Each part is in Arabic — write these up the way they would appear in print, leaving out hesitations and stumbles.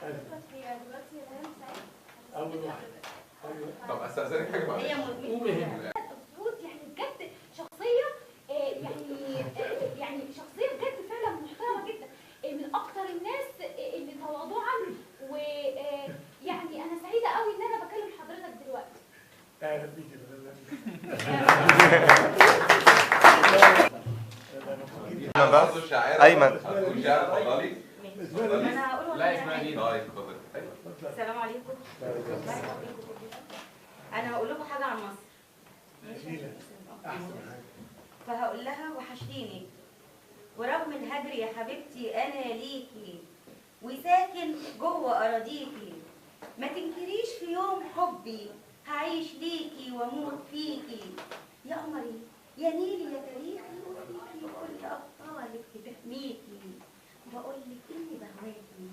هي دلوقتي ريهام سعيد اول واحد. طب استاذنك حاجه بقى. هي مهم. المفروض يعني بجد شخصيه يعني شخصيه بجد فعلا محترمه جدا، من اكتر الناس اللي تواضعا، ويعني انا سعيده قوي ان انا بكلم حضرتك دلوقتي. اهلا بيكي. انا برضه الشاعره أيمن. هتقول شعر. اتفضلي. انا هقول لا اسمها مين؟ طيب اتفضلي. السلام عليكم. انا هقول لكم حاجه عن مصر. فهقول لها وحشتيني ورغم الهجر يا حبيبتي انا ليكي وساكن جوه اراضيكي، ما تنكريش في يوم حبي هعيش ليكي واموت فيكي، يا قمري يا نيلي يا تاريخي وفيكي كل ابطالك بتحميكي، بقولك اني بهواكي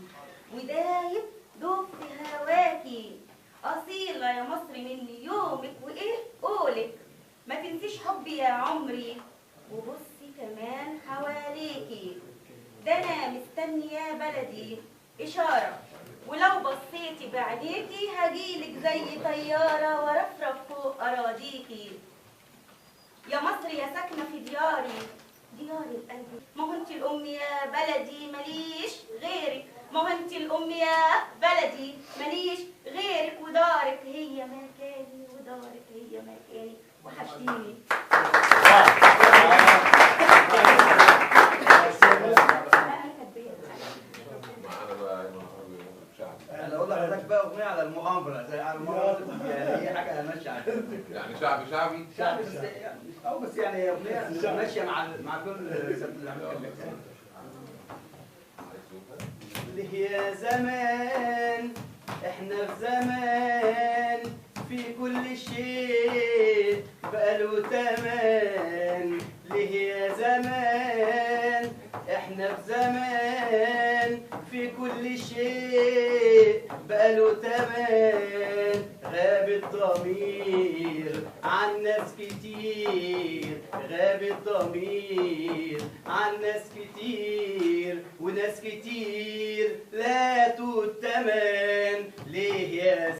ودايب دوب في هواكي، اصيله يا مصر مني يومك وايه قولك، ما تنسيش حبي يا عمري وبصي كمان حواليكي، ده انا مستنيه بلدي اشاره ولو بصيتي بعينيكي هجيلك زي طياره ورفرف فوق اراضيكي، يا مصر يا ساكنه في دياري القلب، ما هو انت الام يا بلدي ماليش غيرك، ما هو انت الام يا بلدي ماليش غيرك، ودارك هي مكاني ودارك هي مكاني، وحشتيني. انا اقول لحضرتك بقى اغنيه على المؤامره زي على المؤامره، يعني هي حاجه ماشيه عليها. يعني شعبي شعبي بس يعني او بس يعني هي اغنيه ماشيه مع كل اللي عملت ليه يا زمان احنا في زمان في كل شيء بقى له تمن، ليه يا زمان احنا في زمان في كل شيء بقى له تمن، غاب الضمير عن ناس كتير، غاب الضمير عن ناس كتير، وناس كتير لا تؤتمن، ليه يا